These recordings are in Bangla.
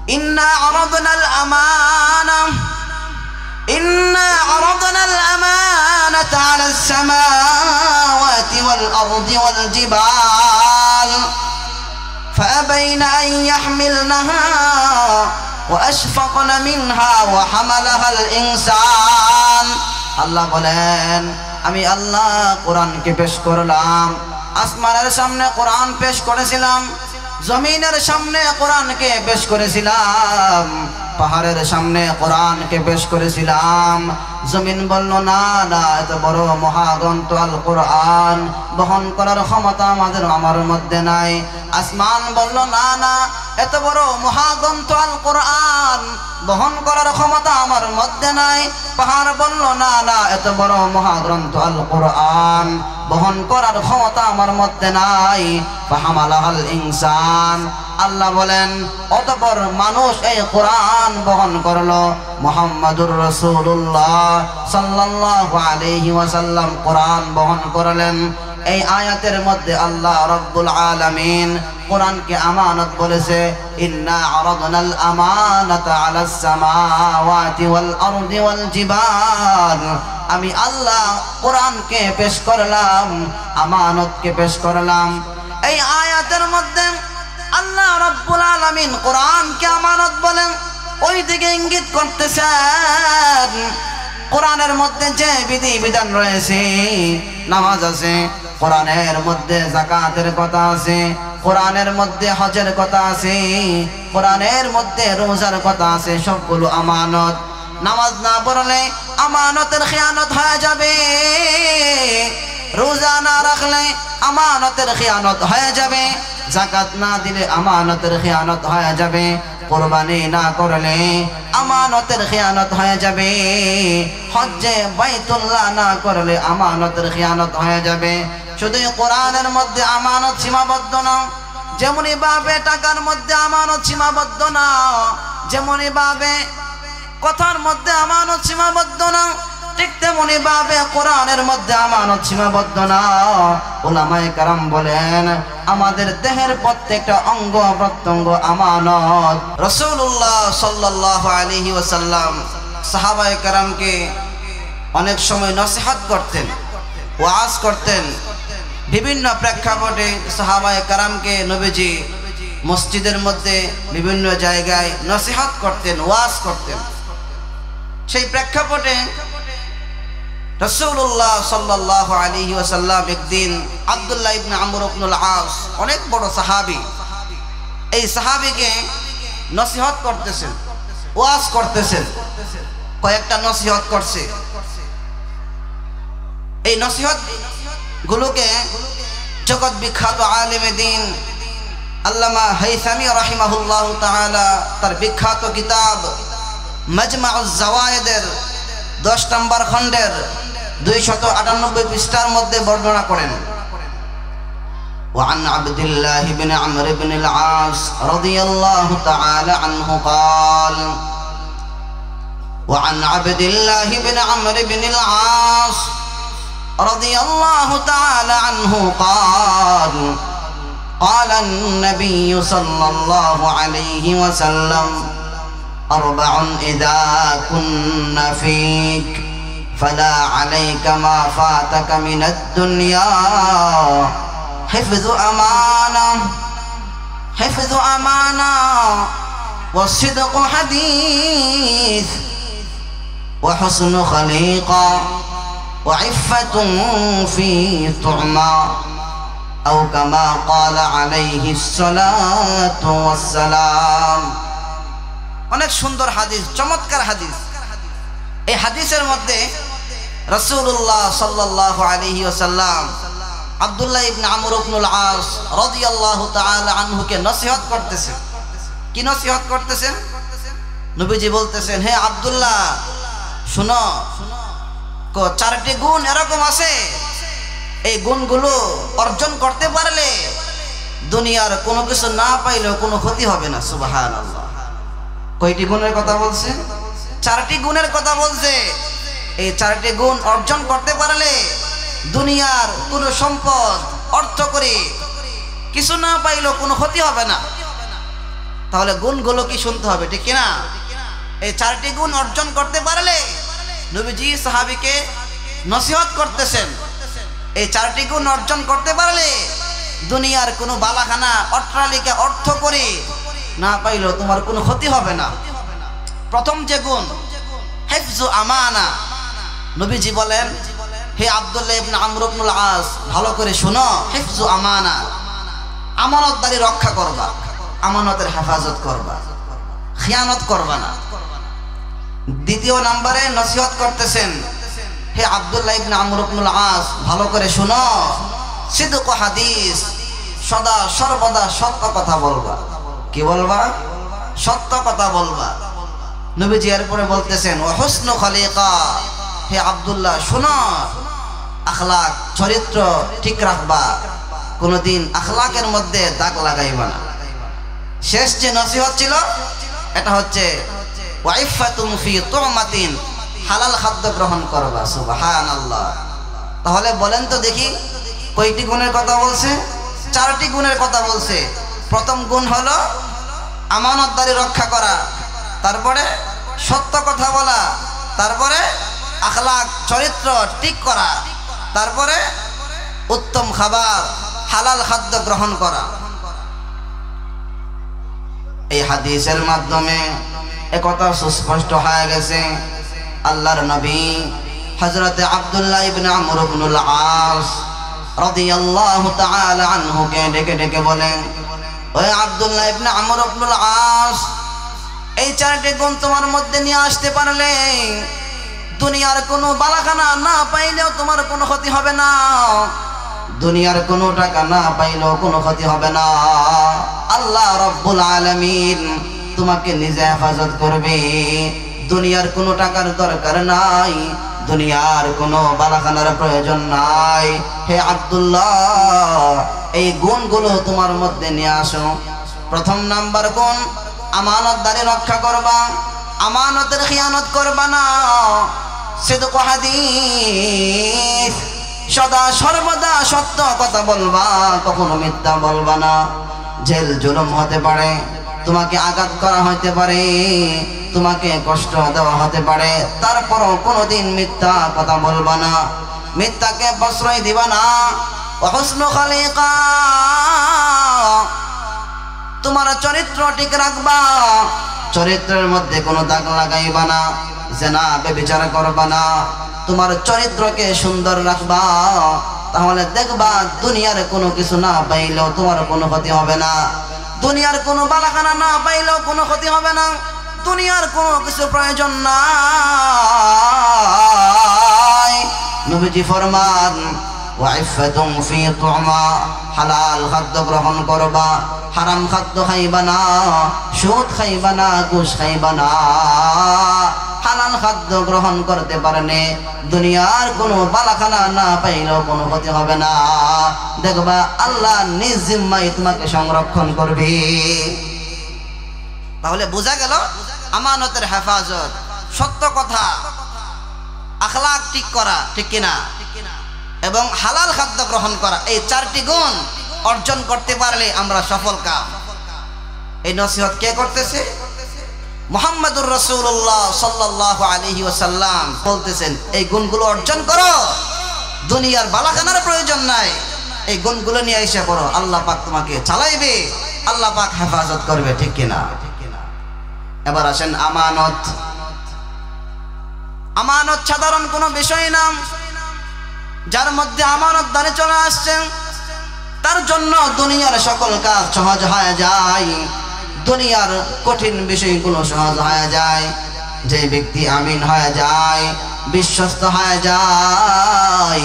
إنا عرضنا الأمانة على السماوات والأرض والجبال فأبين أن يحملنها وأشفقن منها وحملها الإنسان আল্লাহ বলেন আমি আল্লাহ কোরআনকে পেশ করলাম, আসমানের সামনে কোরআন পেশ করেছিলাম, জমিনের সামনে কোরআনকে পেশ করেছিলাম, পাহাড়ের সামনে কোরআনকে পেশ করেছিলাম। জমিন বলল না না, এত বড় মহাগ্রন্থ আল কোরআন বহন করার ক্ষমতা আমার মধ্যে নাই। আসমান বলল না না, এত বড় মহাগ্রন্থ আল কোরআন বহন করার ক্ষমতা আমার মধ্যে নাই। পাহাড় বলল না না, এত বড় মহাগ্রন্থ আল কোরআন বহন করার ক্ষমতা আমার মধ্যে নাই। ফাহামালাহাল ইনসান, আল্লাহ বলেন অতঃপর মানুষ এই কোরআন বহন করলো। মুহাম্মাদুর রাসূলুল্লাহ সাল্লাল্লাহু আলাইহি ওয়াসাল্লাম কোরআন বহন করলেন। এই আয়াতের মধ্যে আল্লাহ রাব্বুল আলামিন কোরআনকে আমানত বলেছে, ইন্না আরাদনাল আমানাতা আলাস সামাওয়াতি ওয়াল আরদি ওয়াল জিবাল। আমি আল্লাহ কোরআনকে পেশ করলাম, আমানতকে পেশ করলাম। এই আয়াতের মধ্যে আল্লাহ রাব্বুল আলামিন কোরআনকে আমানত বলেন, ওই দিকে ইঙ্গিত করতেছেন কোরআনের মধ্যে যে বিধিবিধান রয়েছে, নামাজ আছে, কোরআনের মধ্যে যাকাতের কথা আছে, কোরআনের মধ্যে হজের কথা আছে, কোরআনের মধ্যে রোজার কথা আছে, সবগুলো আমানত। নামাজ না পড়লে আমানতের খিয়ানত হয়ে যাবে, রোজা না রাখলে আমানতের খিয়ানত হয়ে যাবে, যাকাত না দিলে আমানতের খিয়ানত হয়ে যাবে, কুরবানি না করলে আমানতের খিয়ানত হয়ে যাবে, হজ্জে বাইতুল্লাহ না করলে আমানতের খিয়ানত হয়ে যাবে। শুধু কোরআনের মধ্যে আমানত সীমাবদ্ধ না, যেমনি ভাবে টাকার মধ্যে আমানত সীমাবদ্ধ না, যেমনি ভাবে কথার মধ্যে আমানত সীমাবদ্ধ না, ঠিক তেমনি ভাবে কোরআনের মধ্যে আমানত সীমাবদ্ধ না। উলামায়ে কেরাম বলেন আমাদের দেহের প্রত্যেকটা অঙ্গ প্রত্যঙ্গ আমানত। রাসূলুল্লাহ সাল্লাল্লাহু আলাইহি ওয়াসাল্লাম সাহাবায়ে কেরামকে অনেক সময় নসিহত করতেন, ওয়াজ করতেন। বিভিন্ন প্রেক্ষাপটে সাহাবায়ে কেরামকে নবীজি মসজিদের মধ্যে বিভিন্ন জায়গায় নসিহত করতেন, ওয়াজ করতেন। সেই প্রেক্ষাপটে রাসূলুল্লাহ সাল্লাল্লাহু আলাইহি ওয়াসাল্লাম একদিন আব্দুল্লাহ ইবনে আমর ইবনুল আস, অনেক বড় সাহাবী, এই সাহাবীকে নসিহত করতেছেন, ওয়াজ করতেছেন। কয়েকটা নসিহত করছে। এই নসিহত গুলোকে জগৎ বিখ্যাত আলেমে দ্বীন আল্লামা হাইসামী রাহিমাহুল্লাহ তাআলা তার বিখ্যাত কিতাব মাজমাউজ জাওয়ায়েদের 10 নম্বর খণ্ডের 298 পৃষ্ঠার মধ্যে বর্ণনা করেন। وعن عبد الله بن عمرو بن العاص رضي الله تعالى عنه قال وعن عبد الله بن عمرو بن العاص رضي الله تعالى عنه قال قال النبي صلى الله عليه وسلم أربع إذا كن فيك فلا عليك ما فاتك من الدنيا حفظ أمانة والصدق حديث وحسن خليقة وعفة في طعمة أو كما قال عليه الصلاة والسلام। অনেক সুন্দর হাদিস, চমৎকার হাদিস। এই হাদিসের মধ্যে রাসূলুল্লাহ সাল্লাল্লাহু আলাইহি ওয়াসাল্লাম আব্দুল্লাহ ইবনে আমর ইবনুল আস রাদিয়াল্লাহু তাআলা আনহুকে নসিহত করতেছেন। কি নসিহত করতেছেন? নবীজি বলতেছেন, হে আব্দুল্লাহ শুনো, 4টি গুণ এরকম আছে, এই গুণগুলো অর্জন করতে পারলে দুনিয়ার কোনো কিছু না পাইলেও কোনো ক্ষতি হবে না। সুবহানাল্লাহ। কয়টি গুণের কথা বলছে? 4টি গুণের কথা বলছে। এই 4টি গুণ অর্জন করতে পারলে দুনিয়ার কোনো সম্পদ অর্থ করে কিছু না পাইলেও কোনো ক্ষতি হবে না। তাহলে গুণগুলো কি শুনতে হবে, ঠিক কিনা? এই চারটি গুণ অর্জন করতে পারলে নবীজি সাহাবীকে নসিহত করতেছেন, এই চারটি গুণ অর্জন করতে পারলে দুনিয়ার কোনো বালাখানা অট্টালিকা অর্থ করে না পাইলেও তোমার কোনো ক্ষতি হবে না। প্রথম যে গুণ হিফজু আমানা, নবীজি বলেন, হে আব্দুল্লাহ ইবনে আমর ইবনুল আস, ভালো করে শুনো, হিফজু আমানা, আমানতদারি রক্ষা করবা, আমানতের হেফাজত করবা, খিয়ানত করবা না। দ্বিতীয় নম্বরে নসিহত করতেছেন, হে আব্দুল্লাহ ইবনে আমর ইবনুল আস, ভালো করে শুনো, সিদক হাদিস, সদা সর্বদা সত্য কথা বলবা। কি বলবা? সত্য কথা বলবা। নবীজি এরপরে বলতেছেন, ও হুসনু খলিকা, হে আব্দুল্লাহ শুনো, আখলাক চরিত্র ঠিক রাখবা, কোনদিন আখলাকের মধ্যে দাগ লাগাইবা না। শেষ যে নসিহত ছিল এটা হচ্ছে ওয়াইফাতুম ফি তুমাতিন, হালাল খাদ্য গ্রহণ করবা। সুবহানাল্লাহ। তাহলে বলেন তো দেখি কয়টি গুণের কথা বলছে? চারটি গুণের কথা বলছে। প্রথম গুণ হলো আমানতদারি রক্ষা করা, তারপরে সত্য কথা বলা, তারপরে আখলাক চরিত্র ঠিক করা, তারপরে উত্তম খাবার হালাল খাদ্য গ্রহণ করা। এই হাদিসের মাধ্যমে একথা সুস্পষ্ট হয়ে গেছে, আল্লাহর নবী হযরত আব্দুল্লাহ ইবনে আমর ইবনুল আস রাদিয়াল্লাহু তাআলা আনহুকে ডেকে ডেকে বলেন, ওই আব্দুল্লাহ ইবনে আমর ইবনুল আস, এই চারটি গুণ তোমার মধ্যে নিয়ে আসতে পারলে দুনিয়ার কোনো বালাখানা না পাইলেও তোমার কোনো ক্ষতি হবে না, দুনিয়ার কোনো টাকা না পাইলেও কোনো ক্ষতি হবে না। আল্লাহ রাব্বুল আলামিন তোমাকে নিজে হেফাজত করবে। দুনিয়ার কোনো টাকার দরকার নাই, দুনিয়ার কোনো বালাখানার প্রয়োজন নাই। হে আব্দুল্লাহ, এই গুণগুলো তোমার মধ্যে নিয়ে আসো। প্রথম নাম্বার গুণ, আমানতদারি রক্ষা করবা, আমানতের খিয়ানত করবা না। সিদক হাদিস, সদা সর্বদা সত্য কথা বলবা, কখনো মিথ্যা বলবা না। জেল জুলুম হতে পারে, তোমাকে আঘাত করা হতে পারে, তোমাকে কষ্ট দেওয়া হতে পারে, তারপরও কোনোদিন মিথ্যা কথা বলবা না, মিথ্যাকে প্রশ্রয় দিবা না। ওয়া হুসনু খলিকা, তোমার চরিত্র ঠিক রাখবা, চরিত্রের মধ্যে কোনো দাগ লাগাইবা না, জিনা ব্যভিচার করবা না, তোমার চরিত্রকে সুন্দর রাখবা। তাহলে দেখবা দুনিয়ার কোনো কিছু না পাইলেও তোমার কোনো ক্ষতি হবে না, দুনিয়ার কোনো বালাখানা না পাইলেও কোনো ক্ষতি হবে না, দুনিয়ার কোনো কিছু প্রয়োজন নাই। নবীজি ফরমান, ওয়াইফাতুম ফি তুমা, হালাল খাদ্য গ্রহণ করবা, হারাম খাদ্য খাইবা না, সুদ খাইবা না, ঘুষ খাইবা না। হালাল খাদ্য গ্রহণ করতে পারলে দুনিয়ার কোনো বালাখানা না পাইলেও কোনো ক্ষতি হবে না। দেখবা আল্লাহ নিজ জিম্মায় তোমাকে সংরক্ষণ করবে। তাহলে বোঝা গেল আমানতের হেফাজত, সত্য কথা, আখলাক ঠিক করা, ঠিক কিনা, এবং হালাল খাদ্য গ্রহণ করা, এই চারটি গুণ অর্জন করতে পারলে আমরা সফল কাম। এই নসিহত কে করতেছে? মুহাম্মদুর রাসূলুল্লাহ সাল্লাল্লাহু আলাইহি ওয়াসাল্লাম বলতেছেন, এই গুণগুলো অর্জন করো, দুনিয়ার বালাখানার প্রয়োজন নাই, এই গুণগুলো নিয়ে এসে পড়ো, আল্লাহ পাক তোমাকে চালাইবে, আল্লাহ পাক হেফাজত করবে, ঠিক কিনা? এবার আসেন আমানত। আমানত সাধারণ কোনো বিষয় না, যার মধ্যে আমানতদারি চলে আসছে তার জন্য দুনিয়ার সকল কাজ সহজ হয়ে যায়, দুনিয়ার কঠিন বিষয়গুলো সহজ হয়ে যায়। যে ব্যক্তি আমিন হয়ে যায়, বিশ্বস্ত হয়ে যায়,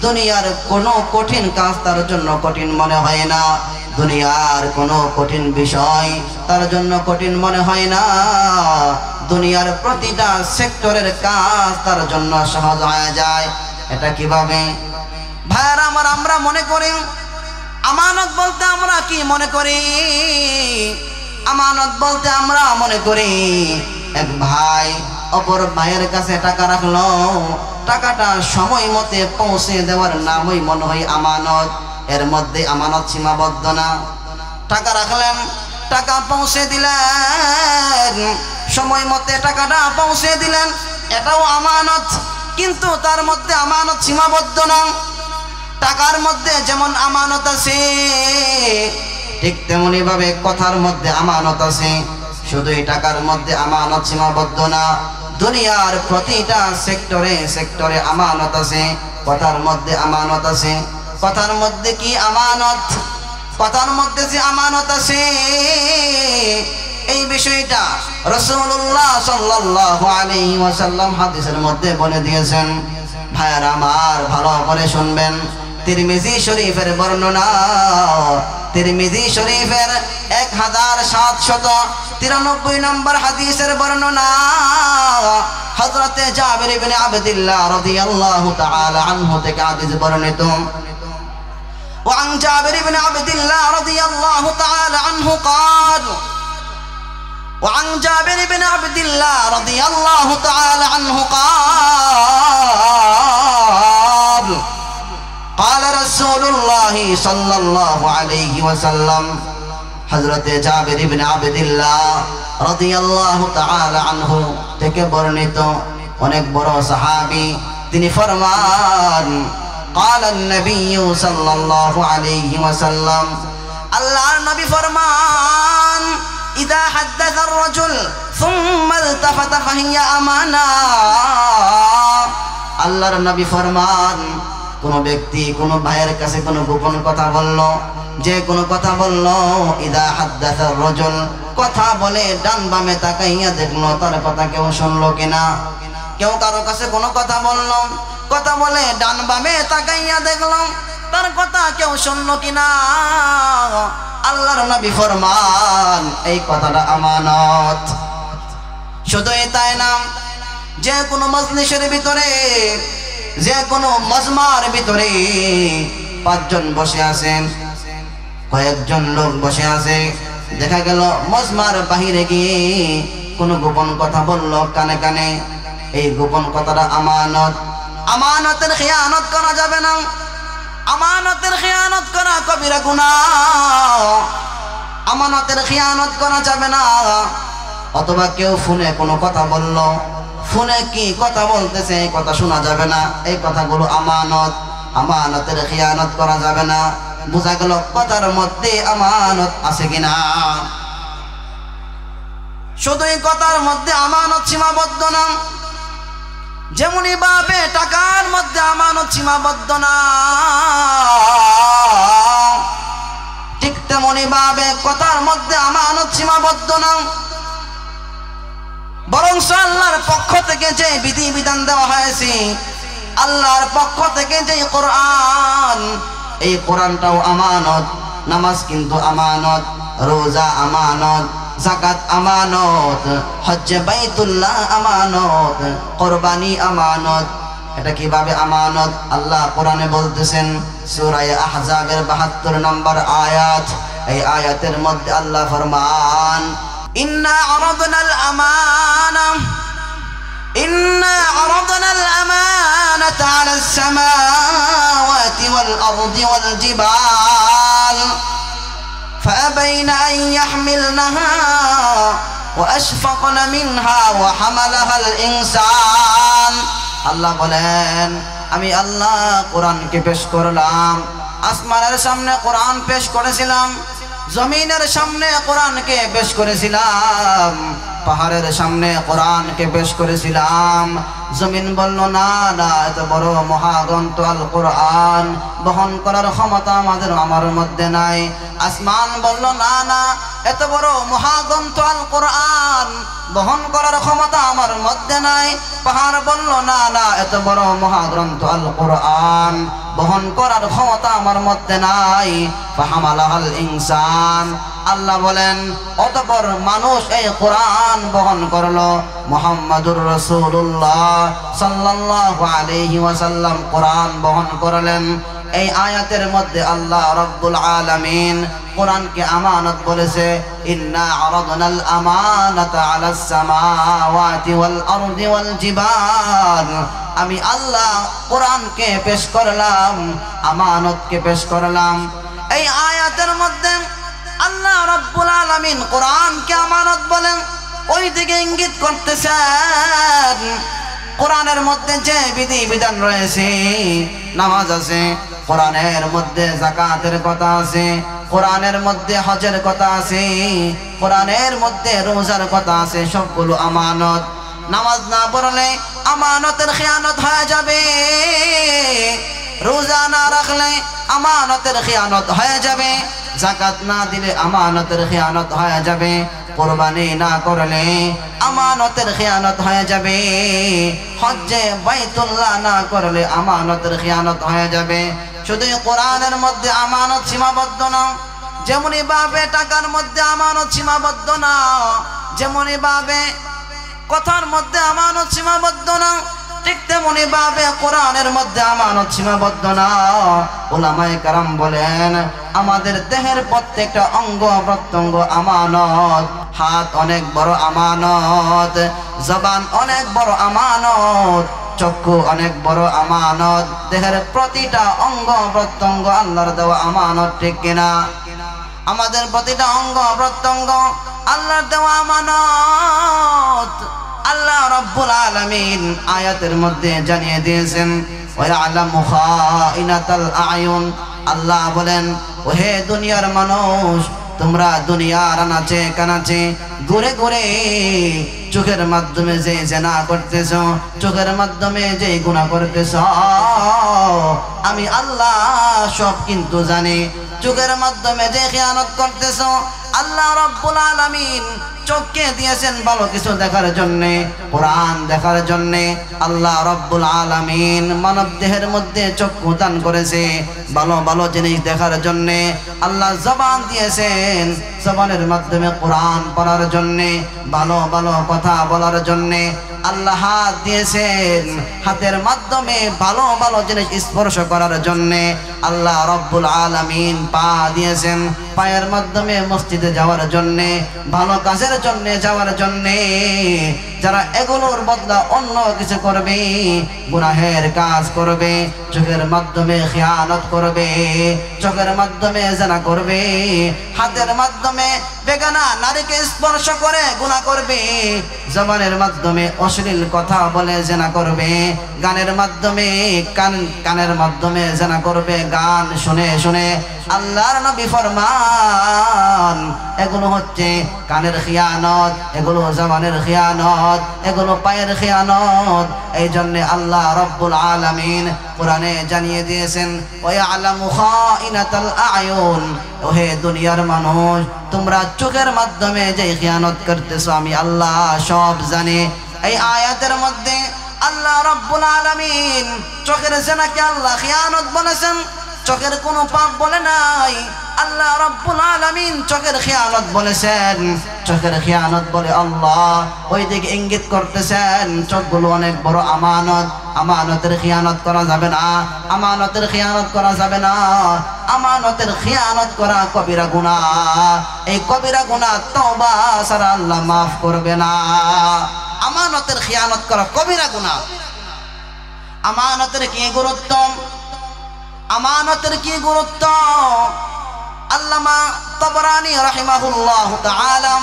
দুনিয়ার কোনো কঠিন কাজ তার জন্য কঠিন মনে হয় না, দুনিয়ার কোনো কঠিন বিষয় তার জন্য কঠিন মনে হয় না, দুনিয়ার প্রতিটা সেক্টরের কাজ তার জন্য সহজ হয়ে যায়। এটা কিভাবে? ভাইরা আমার, আমরা মনে করি আমানত বলতে আমরা কি মনে করি? আমানত বলতে আমরা মনে করি এক ভাই অপর ভাইয়ের কাছে টাকা রাখলো, টাকাটা সময় মতে পৌঁছে দেওয়ার নামই মনে হয় আমানত। এর মধ্যে আমানত সীমাবদ্ধ না। টাকা রাখলেন, টাকা পৌঁছে দিলেন, সময় মতে টাকাটা পৌঁছে দিলেন, এটাও আমানত। কিন্তু তার মধ্যে আমানত সীমাবদ্ধ না। টাকার মধ্যে যেমন আমানত আছে, ঠিক তেমনি ভাবে কথার মধ্যে আমানত আছে। শুধুই টাকার মধ্যে আমানত সীমাবদ্ধ না, দুনিয়ার প্রতিটা সেক্টরে সেক্টরে আমানত আছে। কথার মধ্যে আমানত আছে। কথার মধ্যে কি আমানত? কথার মধ্যে যে আমানত আছে, এই বিষয়টা রাসূলুল্লাহ সাল্লাল্লাহু আলাইহি ওয়াসাল্লাম হাদিসের মধ্যে বলে দিয়েছেন। ভাইয়ারা আমার, ভালো করে শুনবেন। তিরমিজি শরীফের বর্ণনা, তিরমিজি শরীফের 1793 নম্বর হাদিসের বর্ণনা, হযরতে জাবির ইবনে আবদুল্লাহ রাদিয়াল্লাহু তাআলা আনহু থেকে হাদিস বর্ণিত। وعن جابر بن عبد الله رضي الله تعالى عنه قال وعن جابر بن عبد الله رضي الله تعالى عنه قال قال رسول الله صلى الله عليه وسلم حضرت جابر بن عبد الله رضي الله تعالى عنه থেকে বর্ণিত, অনেক বড় সাহাবী। তিনি ফরমান قال النبي صلى الله عليه وسلم আল্লাহর নবী ফরমান إذا حدث الرجل ثم التفت فهي أمانة। আল্লাহর নবী ফরমান, কোন ব্যক্তি কোন ভাইয়ের কাছে কোন গোপন কথা বলল, যে কোন কথা বলল, إذا حدث الرجل, কথা বলে ডান বামে তাকাইয়া দেখলো তার কথা কেউ শুনলো কিনা। কেউ কারো কাছে কোনো কথা বলল, কথা বলে ডান বামে তাকাইয়া দেখলাম তার কথা কেউ শুনলো কিনা। আল্লাহর নবী ফরমান, এই কথাটা আমানত। শুধুই তাই না, যে কোনো মজলিসের ভিতরে, যে কোনো মজমার ভিতরে 5 জন বসে আছেন, কয়েকজন লোক বসে আছে, দেখা গেল মজমার বাহিরে গিয়ে কোনো গোপন কথা বলল কানে কানে, এই গোপন কথাটা আমানত। আমানতের খেয়ানত করা যাবে না। আমানতের খেয়ানত করা কবিরা গুনাহ। আমানতের খেয়ানত করা যাবে না। অথবা কেউ ফোনে কোনো কথা বলল, ফোনে কি কথা বলতেছে এই কথা শোনা যাবে না, এই কথাগুলো আমানত। আমানতের খেয়ানত করা যাবে না। বোঝা গেল কথার মধ্যে আমানত আছে কিনা। শুধুই কথার মধ্যে আমানত সীমাবদ্ধ না, যেমনি ভাবে টাকার মধ্যে আমানত সীমাবদ্ধ না, ঠিক তেমনি ভাবে কথার মধ্যে আমানত সীমাবদ্ধ না। বরং আল্লাহর পক্ষ থেকে যে বিধি বিধান দেওয়া হয়েছে, আল্লাহর পক্ষ থেকে যে কোরআন, এই কোরআনটাও আমানত। নামাজ কিন্তু আমানত, রোজা আমানত, যাকাত আমানত, হজ্জে বাইতুল্লাহ আমানত, কুরবানি আমানত। এটা কিভাবে আমানত? আল্লাহ কোরআনে বলতেছেন, সূরা আহজাবের 72 নম্বর আয়াত। এই আয়াতের মধ্যে আল্লাহ ফরমান, ইন্না আরাদনাল আমানা إنا عرضنا الأمانة على السماوات والأرض والجبال فأبين أن يحملنها وأشفقن منها وحملها الإنسان। আল্লাহ বলেন, আমি আল্লাহ কোরআনকে পেশ করলাম। আসমানের সামনে কোরআন পেশ করেছিলাম, জমিনের সামনে কোরআনকে পেশ করেছিলাম, পাহাড়ের সামনে কোরআনকে পেশ করেছিলাম। জমিন বলল, না না, এত বড় মহাগ্রন্থ আল কোরআন বহন করার ক্ষমতা আমার মধ্যে নাই। আসমান বলল, না না, এত বড় মহাগ্রন্থ আল কোরআন বহন করার ক্ষমতা আমার মধ্যে নাই। পাহাড় বলল, না না, এত বড় মহাগ্রন্থ আল কোরআন বহন করার ক্ষমতা আমার মধ্যে নাই। ফাহামালাহাল ইনসান। আল্লাহ বলেন, অতঃপর মানুষ এই কোরআন বহন করলো। মুহাম্মাদুর রাসূলুল্লাহ সাল্লাল্লাহু আলাইহি ওয়াসাল্লাম কোরআন বহন করলেন। এই আয়াতের মধ্যে আল্লাহ রাব্বুল আলামিন কোরআনকে আমানত বলেছে, ইন্না আরাদনাল আমানাতা আলাস সামাওয়াতি ওয়াল আরদি ওয়াল জিবাল। আমি আল্লাহ কোরআনকে পেশ করলাম, আমানতকে পেশ করলাম। এই আয়াতের মধ্যে আল্লাহ আল্লাহ রাব্বুল আলামিন কোরআনকে আমানত বলেন, ওই দিকে ইঙ্গিত করতেছেন। কোরআনের মধ্যে যে বিধি বিধান রয়েছে, নামাজ আছে, কোরআনের মধ্যে যাকাতের কথা আছে, কোরআনের মধ্যে হজের কথা আছে, কোরআনের মধ্যে রোজার কথা আছে, সবগুলো আমানত। নামাজ না পড়লে আমানতের খিয়ানত হয়ে যাবে, রোজা না রাখলে আমানতের খিয়ানত হয়ে যাবে, যাকাত না দিলে আমানতের খিয়ানত হয়ে যাবে, কুরবানি না করলে আমানতের খিয়ানত হয়ে যাবে, হজ্জে বাইতুল্লাহ না করলে আমানতের খিয়ানত হয়ে যাবে। শুধু কোরআনের মধ্যে আমানত সীমাবদ্ধ না, যেমনি ভাবে টাকার মধ্যে আমানত সীমাবদ্ধ না, যেমনি ভাবে কথার মধ্যে আমানত সীমাবদ্ধ না, ঠিক তেমনি ভাবে কোরআনের মধ্যে আমানত সীমাবদ্ধ না। উলামায়ে কেরাম বলেন, আমাদের দেহের প্রত্যেকটা অঙ্গ প্রত্যঙ্গ আমানত। হাত অনেক বড় আমানত, জবান অনেক বড় আমানত, চক্ষু অনেক বড় আমানত, দেহের প্রতিটা অঙ্গ প্রত্যঙ্গ আল্লাহর দেওয়া আমানত, ঠিক কিনা? আমাদের প্রতিটা অঙ্গ প্রত্যঙ্গ আল্লাহর দেওয়া আমানত। আল্লাহ রাব্বুল আলামিন আয়াতের মধ্যে জানিয়ে দিয়েছেন, ওয়া ইয়ালামু খাইনাতাল আয়ুন। আল্লাহ বলেন, ওহে দুনিয়ার মানুষ, তোমরা দুনিয়ার আনাচে কানাচে ঘুরে ঘুরে চোখের মাধ্যমে যে জেনা করতেছ, চোখের মাধ্যমে যে গুনাহ করতেছ, আমি আল্লাহ সব কিন্তু জানি। চোখের মাধ্যমে যে খিয়ানত করতেছ, আল্লাহ রাব্বুল আলামিন চোখকে দিয়েছেন ভালো কিছু দেখার জন্যে, কোরআন দেখার জন্যে। আল্লাহ রাব্বুল আলামিন মানব দেহের মধ্যে চক্ষু দান করেছে ভালো ভালো জিনিস দেখার জন্যে। আল্লাহ জবান দিয়েছেন, জবানের মাধ্যমে কোরআন পড়ার জন্যে, ভালো ভালো কথা বলার জন্যে। আল্লাহ হাত দিয়েছেন, হাতের মাধ্যমে ভালো ভালো জিনিস স্পর্শ করার জন্যে। আল্লাহ রাব্বুল আলামিন পা দিয়েছেন, পায়ের মাধ্যমে মসজিদে যাওয়ার জন্যে, ভালো কাজের জন্যে যাওয়ার জন্যে। যারা এগুলোর বদলা অন্য কিছু করবে, গুনাহের কাজ করবে, চোখের মাধ্যমে খিয়ানত করবে, চোখের মাধ্যমে জিনা করবে, হাতের মাধ্যমে বেগানা নারীকে স্পর্শ করে গুনাহ করবে, জবানের মাধ্যমে অশ্লীল কথা বলে জিনা করবে, গানের মাধ্যমে কানের মাধ্যমে জিনা করবে, গান শুনে শুনে। আল্লাহর নবী ফরমান, এগুলো হচ্ছে কানের খিয়ানত, এগুলো জবানের খিয়ানত, এগুলো পায়ের খিয়ানত। এই জন্য আল্লাহ রাব্বুল আলামিন কোরআনে জানিয়ে দিয়েছেন, ওয়া ইয়ালামু খাইনাতাল আয়ুন। ওহে দুনিয়ার মানুষ, তোমরা চোখের মাধ্যমে যে খিয়ানত করতেছো, আমি আল্লাহ সব জানি। এই আয়াতের মধ্যে আল্লাহ রাব্বুল আলামিন চোখের জিনাকে আল্লাহ খিয়ানত বলেছেন, চোখের কোনো পাপ বলে নাই। আল্লাহ রাব্বুল আলামিন চোখের খিয়ানত বলেছেন, চোখের খিয়ানত বলে আল্লাহ ওই দিকে ইঙ্গিত করতেছেন, চোখগুলো অনেক বড় আমানত, আমানতের খিয়ানত করা যাবে না, আমানতের খিয়ানত করা যাবে না। আমানতের খিয়ানত করা কবিরা গুনাহ, এই কবিরা গুনাহ তওবা ছাড়া আল্লাহ মাফ করবে না। আমানতের খিয়ানত করা কবিরা গুনাহ। আমানতের কি গুরুত্ব, আমানতের কি গুরুত্ব? আল্লামা তাবরানী রাহিমাহুল্লাহু তাআলা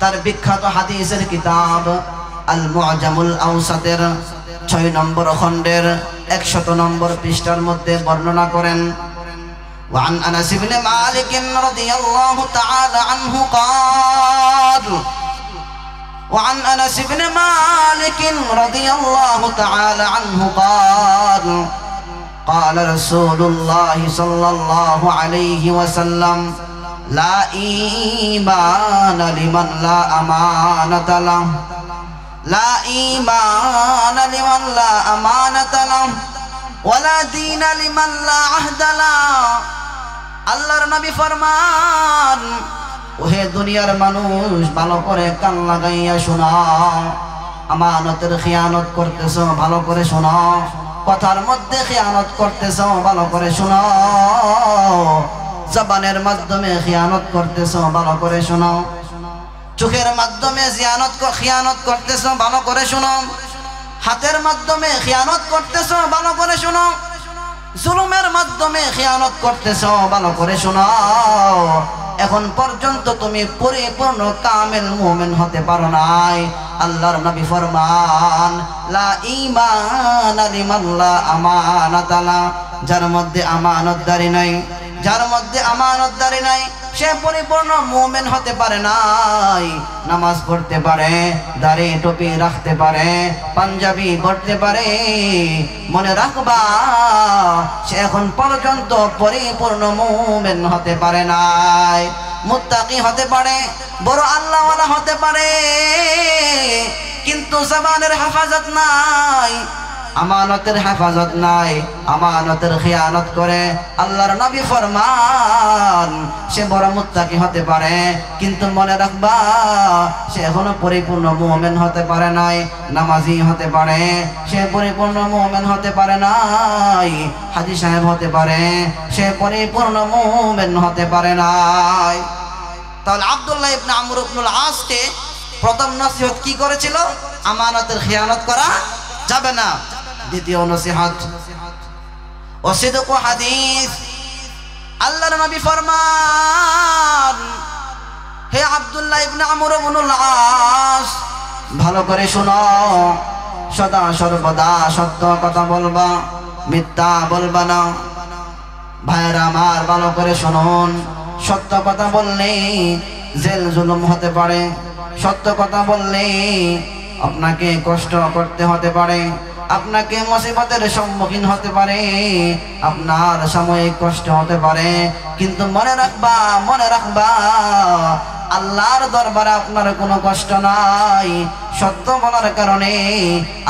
তার বিখ্যাত হাদিসের কিতাব আল মুআজামুল আওসাতের 6 নম্বর খণ্ডের 100 নম্বর পৃষ্ঠার মধ্যে বর্ণনা করেন, وعن أنس بن مالك رضي الله تعالى عنه قال وعن أنس بن مالك رضي الله تعالى عنه قال قال رسول الله صلى الله عليه وسلم لا إيمان لمن لا أمانة له لا إيمان لمن لا أمانة له ولا دين لمن لا عهد له। আল্লাহর নবী ফরমান, ওহে দুনিয়ার মানুষ, ভালো করে কান লাগাইয়া শোনো। আমানতের খিয়ানত করতেছো, ভালো করে শোনো। কথার মধ্যে খিয়ানত করতেছো, ভালো করে শোনো। জবানের মাধ্যমে খিয়ানত করতেছো, ভালো করে শোনো। চোখের মাধ্যমে খিয়ানত করতেছো, ভালো করে শোনো। হাতের মাধ্যমে খিয়ানত করতেছো, ভালো করে শোনো। জুলুমের মাধ্যমে খিয়ানত করতেছো, ভালো করে শোনো। এখন পর্যন্ত তুমি পরিপূর্ণ কামেল মুমিন হতে পারো নাই। আল্লাহর নবী ফরমান, লা ঈমান লিমান লা আমানাতা লা, যার মধ্যে আমানতদারি নাই, যার মধ্যে আমানতদারি নাই সে পরিপূর্ণ মুমিন হতে পারে নাই। নামাজ পড়তে পারে, দাড়ি টুপি রাখতে পারে, পাঞ্জাবি পড়তে পারে, মনে রাখবা সে এখন পর্যন্ত পরিপূর্ণ মুমিন হতে পারে নাই। মুত্তাকি হতে পারে, বড় আল্লাহওয়ালা হতে পারে, কিন্তু জবানের হেফাজত নাই, আমানতের হেফাজত নাই, আমানতের খিয়ানত করে। আল্লাহর নবী ফরমান, সে বড় মুত্তাকি হতে পারে, কিন্তু মনে রাখবা সে এখনো পরিপূর্ণ মুমিন হতে পারে নাই। নামাজি হতে পারে, সে পরিপূর্ণ মুমিন হতে পারে নাই। হাজী সাহেব হতে পারে, সে পরিপূর্ণ মুমিন হতে পারে নাই। তাহলে আব্দুল্লাহ ইবনে আমর ইবনুল আসকে প্রথম নসিহত কি করেছিল? আমানতের খিয়ানত করা যাবে না। দ্বিতীয় নসিহত ওয়াসিদকু হাদিস। আল্লাহর নবী ফরমান, হে আব্দুল্লাহ ইবনে আমর ইবনুল আস, ভালো করে শোনো, সদা সর্বদা সত্য কথা বলবা, মিথ্যা বলবা না। ভাইরা আমার, ভালো করে শুনুন, সত্য কথা বললে জেল জুলুম হতে পারে, সত্য কথা বললে আপনাকে কষ্ট করতে হতে পারে, আপনাকে মুসিবতের সম্মুখীন হতে পারে, আপনার সাময়িক কষ্ট হতে পারে, কিন্তু মনে রাখবা, মনে রাখবা আল্লাহর দরবারে আপনার কোনো কষ্ট নাই। সত্য বলার কারণে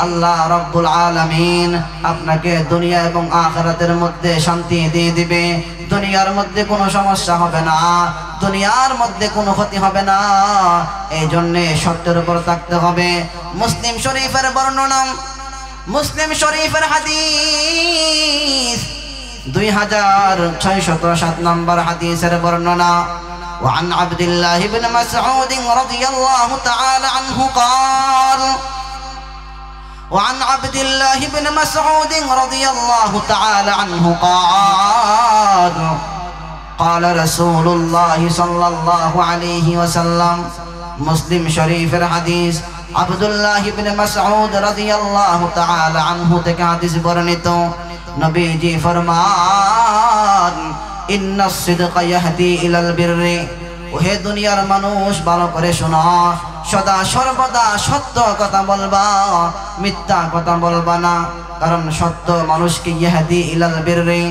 আল্লাহ রাব্বুল আলামিন আপনাকে দুনিয়া এবং আখিরাতের মধ্যে শান্তি দিয়ে দিবে। দুনিয়ার মধ্যে কোনো সমস্যা হবে না, দুনিয়ার মধ্যে কোনো ক্ষতি হবে না। এই জন্যে সত্যের উপর থাকতে হবে। মুসলিম শরীফের বর্ণনা, মুসলিম শরীফের হাদিস 2607 নম্বর হাদিসের বর্ণনা। وعن عبد الله بن مسعود رضي الله تعالى عنه قال وعن عبد الله بن مسعود رضي الله تعالى عنه قال قال رسول الله صلى الله عليه وسلم। মুসলিম শরীফের হাদিস আব্দুল্লাহ ইবনে মাসউদ রাদিয়াল্লাহু তাআলা আনহু থেকে হাদিস বর্ণিত। নবীজি ফরমান, ইন্নাস সিদকা ইয়াহদি ইলাল বিররি। ওহে দুনিয়ার মানুষ, ভালো করে শোনো, সদা সর্বদা সত্য কথা বলবা, মিথ্যা কথা বলবা না। কারণ সত্য মানুষকে ইয়াহদি ইলাল বিররি,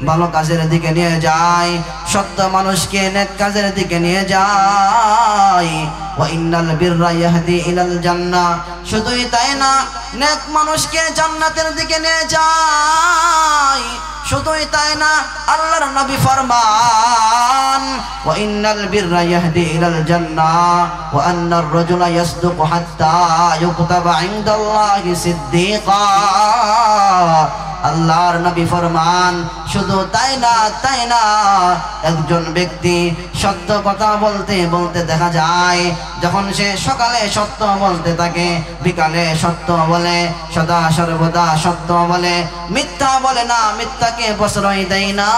ভালো কাজের দিকে নিয়ে যায়, সত্য মানুষকে নেক কাজের দিকে নিয়ে যায়। ওয়া ইন্নাল বিররা ইয়াহদি ইলাল জান্নাহ। শুধুই তাই না, নেক মানুষকে জান্নাতের দিকে নিয়ে যায়। শুধুই তাই না, আল্লাহর নবী ফরমান, ওয়া ইন্নাল বিররা ইয়াহদি ইলাল জান্নাহ ওয়া আন্নার রাজুলা ইয়াসদুকু হাত্তা ইউকতাবা ইনদাল্লাহি সিদ্দীকা। আল্লাহর নবী ফরমান, শুধু তাই না, তাই না, একজন ব্যক্তি সত্য কথা বলতে বলতে দেখা যায়, যখন সে সকালে সত্য বলতে থাকে, বিকালে সত্য বলে, সদা সর্বদা সত্য বলে, মিথ্যা বলে না, মিথ্যাকে প্রশ্রয় দেয় না।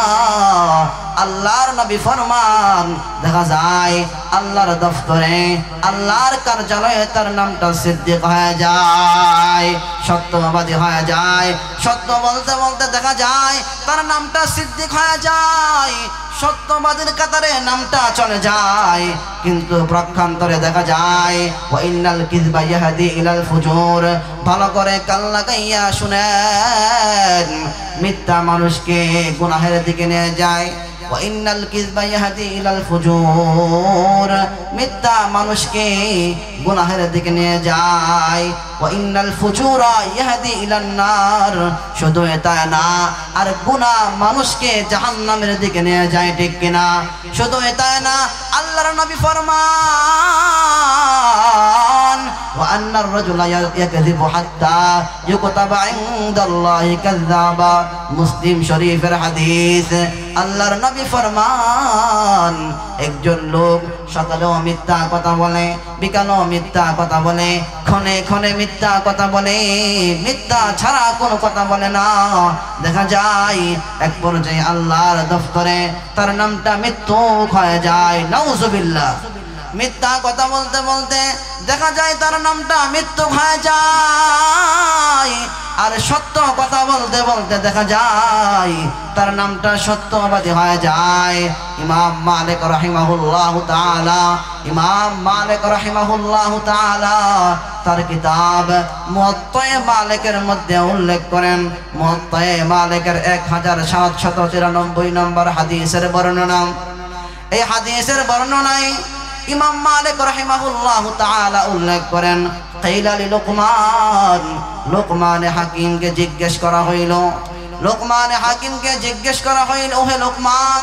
আল্লাহর নবী ফরমান, দেখা যায় আল্লাহর দফতরে, আল্লাহর কার্যালয়ে তার নামটা সিদ্দিক হয়ে যায়, সত্যবাদী হয়ে যায়। সত্য বলতে বলতে দেখা যায় তার নামটা সিদ্দিক হয়ে যায়, সত্যবাদীর কাতারে নামটা চলে যায়। কিন্তু প্রক্ষান্তরে দেখা যায়, ওয়া ইন্নাল কিযবা ইয়াহদি ইলাল ফুজুর। ভালো করে কান লাগাইয়া শুনেন, মিথ্যা মানুষকে গুনাহের দিকে নিয়ে যায়। ওয়া ইন্নাল কিযবা ইয়াহদি ইলাল ফুজুর, মিথ্যা মানুষকে গুনাহের দিকে নিয়ে যায়। ওয়া ইন্নাল ফুজুরা ইয়াহদি ইলান নার। শুধু এটা না, আর গুনাহ মানুষকে জাহান্নামের দিকে নিয়ে যায়, ঠিক কিনা? শুধু এটা না, আল্লাহর নবী ফরমান, ওয়া আন্নার রাজুলা ইয়াকযিবু হাত্তা ইউকতাবা ইনদাল্লাহি কাযযাবা। মুসলিম শরীফের হাদিস। আল্লাহর নবী ফরমান, একজন লোক সকালেও মিথ্যা কথা বলে, বিকালেও মিথ্যা কথা বলে, ক্ষণে ক্ষণে মিথ্যা কথা বলে, মিথ্যা ছাড়া কোনো কথা বলে না। দেখা যায় এক পর্যায়ে আল্লাহর দফতরে তার নামটা মৃত্যুক হয়ে যায়। নাউজুবিল্লাহ। মিথ্যা কথা বলতে বলতে দেখা যায় তার নামটা মৃত্যুক হয়ে যায়, আর সত্য কথা বলতে বলতে দেখা যায় তার নামটা সত্যবাদী হয়ে যায়। ইমাম মালিক রাহিমাহুল্লাহু তাআলা, ইমাম মালিক রাহিমাহুল্লাহু তাআলা তার কিতাব মুওয়াত্তা মালিকের মধ্যে উল্লেখ করেন, মুওয়াত্তা মালিকের 1793 নম্বর হাদিসের বর্ণনা। এই হাদিসের বর্ণনায় ইমাম মালিক রাহিমাহুল্লাহু তাআলা উল্লেখ করেন, কাইলা লিলুকমান, লোকমান হাকিমকে জিজ্ঞেস করা হইল, লোকমান হাকিমকে জিজ্ঞেস করা হইল, ওহে লোকমান,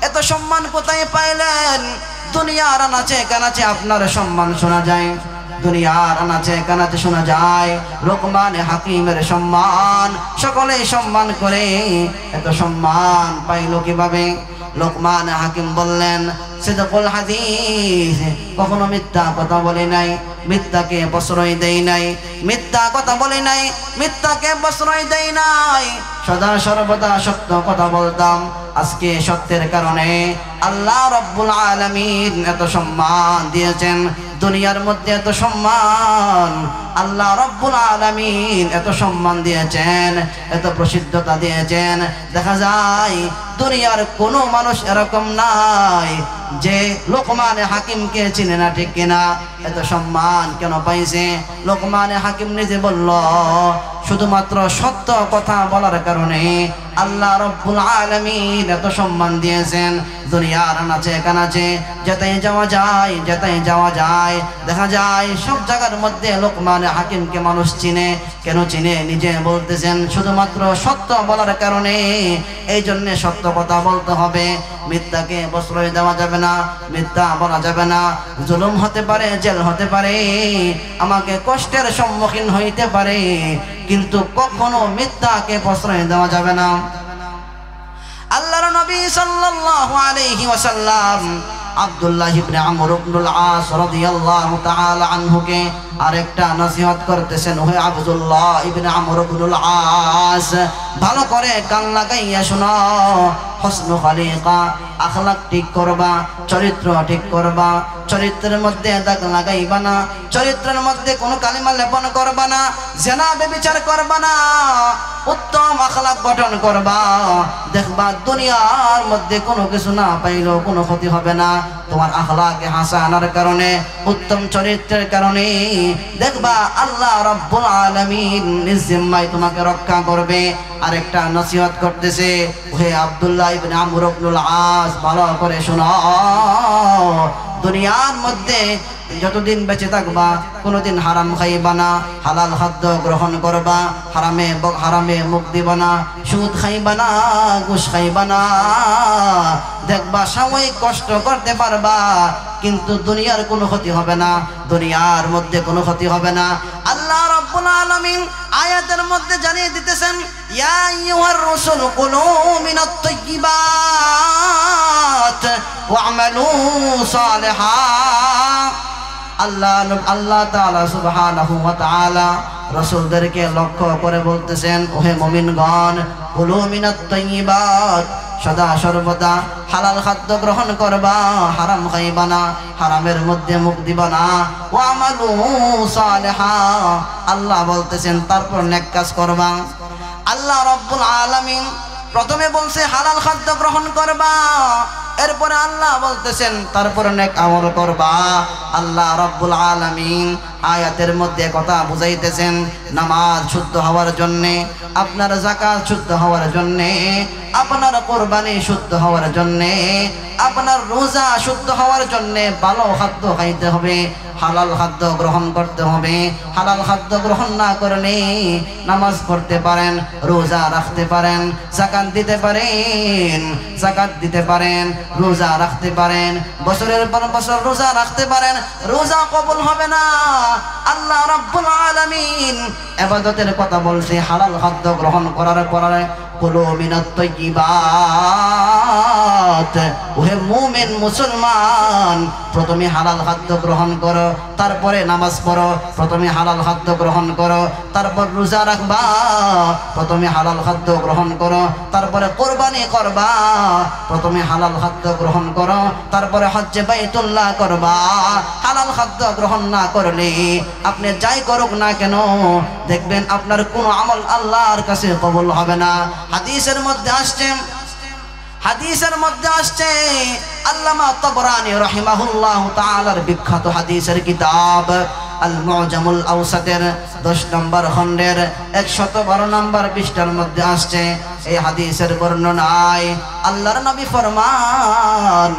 এত সম্মান কোথায় পাইলেন? দুনিয়ার আনাচে কানাচে আপনার সম্মান শোনা যায়, দুনিয়ার আনাচে কানাচে শোনা যায় লোকমান হাকিমের সম্মান, সকলেই সম্মান করে, এত সম্মান পাইল কিভাবে? লোকমান হাকিম বললেন, সিদকুল হাদিস, কখনো মিথ্যা কথা বলে নাই, মিথ্যাকে প্রশ্রয় দেই নাই, মিথ্যা কথা বলে নাই, মিথ্যাকে প্রশ্রয় দেই নাই, সদা সর্বদা সত্য কথা বলতাম। আজকে সত্যের কারণে আল্লাহ রাব্বুল আলামিন এত সম্মান দিয়েছেন, দুনিয়ার মধ্যে এত সম্মান আল্লাহ রাব্বুল আলামিন এত সম্মান দিয়েছেন, এত প্রসিদ্ধতা দিয়েছেন। দেখা যায় দুনিয়ার কোনো মানুষ এরকম নাই যে লোকমান হাকিমকে চিনে না, ঠিক কিনা? এত সম্মান কেন পাইছে? লোকমান হাকিম নিজে বলল, শুধুমাত্র সত্য কথা বলার কারণে আল্লাহ রাব্বুল আলামিন এত সম্মান দিয়েছেন। দুনিয়ার আনাচে কানাচে যেতে যাওয়া যায়, যেতে যাওয়া যায়, দেখা যায় সব জায়গার মধ্যে লোকমান হাকিমকে মানুষ চিনে। কেন চিনে? নিজে বলতেছেন, শুধুমাত্র সত্য বলার কারণে। এই জন্যে সত্য কথা বলতে হবে, মিথ্যাকে প্রশ্রয় দেওয়া যাবে না, মিথ্যা বলা যাবে না। জুলুম হতে পারে, জেল হতে পারে, আমাকে কষ্টের সম্মুখীন হইতে পারে, কিন্তু কখনো মিথ্যাকে প্রশ্রয় দেওয়া যাবে না। আল্লাহর নবী সাল্লাল্লাহু আলাইহি ওয়াসাল্লাম আব্দুল্লাহ ইবনে আমর ইবনুল আস রাদিয়াল্লাহু তাআলা আনহুকে আরেকটা নসিহত করতেছেন, ওহে আব্দুল্লাহ ইবনে আমর ইবনুল আস, ভালো করে কান লাগাইয়া শোনো। হসনু খালিকা, আখলাক ঠিক করবা, চরিত্র ঠিক করবা, চরিত্রের মধ্যে দাগ লাগাইবা না, চরিত্রের মধ্যে কোনো কালিমা লেপন করবা না, জেনা ব্যভিচার করবা না, উত্তম আখলাক গঠন করবা। দেখবা দুনিয়ার মধ্যে কোনো কিছু না পাইলেও কোনো ক্ষতি হবে না, তোমার আখলাকে হাসানার কারণে, উত্তম চরিত্রের কারণে দেখবা আল্লাহ রাব্বুল আলামিন নিজ জিম্মায় তোমাকে রক্ষা করবে। আরেকটা নসিহত করতেছে, ওহে আব্দুল্লাহ ইবনে আমর ইবনুল আস, ভালো করে শোনো। দুনিয়ার মধ্যে যতদিন বেঁচে থাকবা কোনোদিন হারাম খাইবা না, হালাল খাদ্য গ্রহণ করবা, হারামে মুখ দিবা না, সুদ খাইবা না, ঘুষ খাইবা না। দেখবা সাময়িক কষ্ট করতে পারবা, কিন্তু দুনিয়ার কোনো ক্ষতি হবে না, দুনিয়ার মধ্যে কোনো ক্ষতি হবে না। আল্লাহ রাব্বুল আলামিন আয়াতের মধ্যে জানিয়ে দিতেছেন, ইয়া আইয়ুহার রাসূল কুলু মিনাত তাইয়্যিবাত ওয়া'মালু সালিহান। আল্লাহ তাআলা সুবহানাহু ওয়া তাআলা রাসূলদেরকে লক্ষ্য করে বলতেছেন, ওহে মুমিনগণ, কুলু মিনাত তাইয়্যিবাত, সদা সর্বদা হালাল খাদ্য গ্রহণ করবা, হারাম খাইবা না, হারামের মধ্যে মুখ দিবা না। ওয়া'মালু সালিহান, আল্লাহ বলতেছেন তারপর নেক কাজ করবা। আল্লাহ রাব্বুল আলামিন প্রথমে বলছে হালাল খাদ্য গ্রহণ করবা, এরপরে আল্লাহ বলতেছেন তারপর নেক আমল করবা। আল্লাহ রাব্বুল আলামিন আয়াতের মধ্যে কথা বুঝাইতেছেন, নামাজ শুদ্ধ হওয়ার জন্যে, আপনার যাকাত শুদ্ধ হওয়ার জন্যে, আপনার কোরবানি শুদ্ধ হওয়ার জন্যে, আপনার রোজা শুদ্ধ হওয়ার জন্যে ভালো খাদ্য খাইতে হবে, হালাল খাদ্য গ্রহণ করতে হবে। হালাল খাদ্য গ্রহণ না করলে নামাজ পড়তে পারেন, রোজা রাখতে পারেন, যাকাত দিতে পারেন, যাকাত দিতে পারেন, রোজা রাখতে পারেন, বছরের পর বছর রোজা রাখতে পারেন, রোজা কবুল হবে না। আল্লাহ রাব্বুল আলামিন ইবাদতের কথা বলছে, হালাল খাদ্য গ্রহণ করার পরে কুলু মিনাত তাইয়্যিবাত, উম্মত, ওহে মুমিন মুসলমান, প্রথমে হালাল খাদ্য গ্রহণ করো, তারপরে নামাজ পড়ো। প্রথমে হালাল খাদ্য গ্রহণ করো, তারপর রোজা রাখবা। প্রথমে হালাল খাদ্য গ্রহণ করো, তারপরে কোরবানি করবা। প্রথমে হালাল খাদ্য গ্রহণ করো, তারপরে হজ্জে বাইতুল্লাহ করবা। হালাল খাদ্য গ্রহণ না করলে আপনি যাই করুক না কেন, দেখবেন আপনার কোনো আমল আল্লাহর কাছে কবুল হবে না। হাদিসের মধ্যে আসছে আল্লামা তাবরানী রাহিমাহুল্লাহ তাআলার বিখ্যাত হাদিসের কিতাব আল মুআজামুল আওসাতের 10 নম্বর খণ্ডের 112 নম্বর পৃষ্ঠার মধ্যে আসছে এই হাদিসের বর্ণনায় আল্লাহর নবী ফরমান,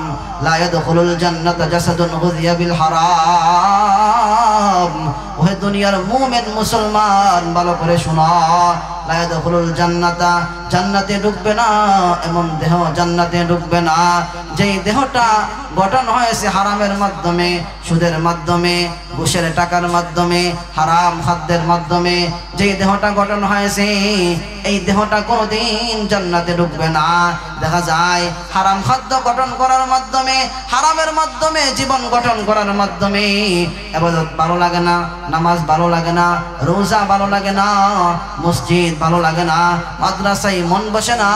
লা ইয়াদখুলুল জান্নাতা জাসাদুন গুযিয়া বিল হারাম। ওহে দুনিয়ার মুমিন মুসলমান, ভালো করে শোনো, লা ইয়াদখুলুল জান্নাতা, জান্নাতে ঢুকবে না এমন দেহ জান্নাতে ঢুকবে না যেই দেহটা গঠন হয়েছে হারামের মাধ্যমে, সুদের মাধ্যমে, ঘুষের টাকার মাধ্যমে, হারাম খাদ্যের মাধ্যমে। যেই দেহটা গঠন হয়েছে এই দেহটা কোনোদিন জান্নাতে ঢুকবে না। দেখা যায় হারাম খাদ্য গঠন করার মাধ্যমে, হারামের মাধ্যমে জীবন গঠন করার মাধ্যমে ইবাদত ভালো লাগে না, নামাজ ভালো লাগে না, রোজা ভালো লাগে না, মসজিদ ভালো লাগে না, মাদ্রাসায় মন বসে না,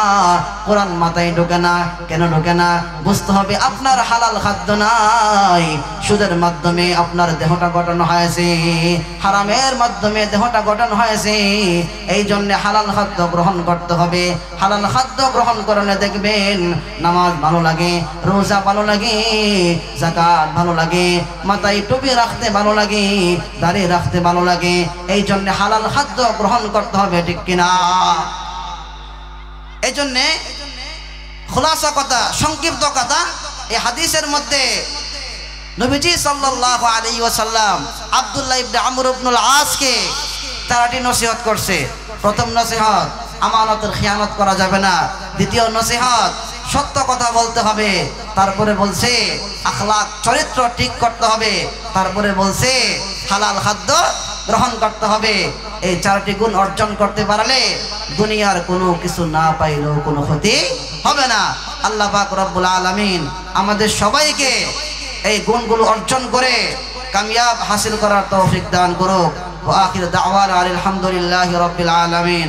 কোরআন মাথায় ঢোকে না। কেন ঢোকে না? বুঝতে হবে আপনার হালাল খাদ্য নাই। সুদের মাধ্যমে আপনার দেহটা গঠন হয়েছে, হারামের মাধ্যমে দেহটা গঠন হয়েছে। এই জন্য হালাল খাদ্য গ্রহণ করতে হবে। হালাল খাদ্য গ্রহণ করলে দেখবেন নামাজ ভালো লাগে, রোজা ভালো লাগে, যাকাত ভালো লাগে, মাথায় টুপি রাখতে ভালো লাগে, দাড়ি রাখতে ভালো লাগে। এই জন্য হালাল খাদ্য গ্রহণ করতে হবে, ঠিক কিনা? এই জন্যে খুলাসা কথা, সংক্ষিপ্ত কথা, এই হাদিসের মধ্যে নবীজি সাল্লাল্লাহু আলাইহি ওয়াসাল্লাম আব্দুল্লাহ ইবনে আমর ইবনুল আসকে 4টি নসিহত করছে। প্রথম নসিহত, আমানতের খিয়ানত করা যাবে না। দ্বিতীয় নসিহত, সত্য কথা বলতে হবে। তারপরে বলছে আখলাক, চরিত্র ঠিক করতে হবে। তারপরে বলছে হালাল খাদ্য গ্রহণ করতে হবে। এই 4টি গুণ অর্জন করতে পারলে দুনিয়ার কোনো কিছু না পাইলেও কোনো ক্ষতি হবে না। আল্লাহ পাক রব্বুল আলামিন আমাদের সবাইকে এই গুণগুলো অর্জন করে কামিয়াব হাসিল করার তৌফিক দান করুক। ওয়া আখির দাওয়ানা আলহামদুলিল্লাহি রাব্বিল আলামিন।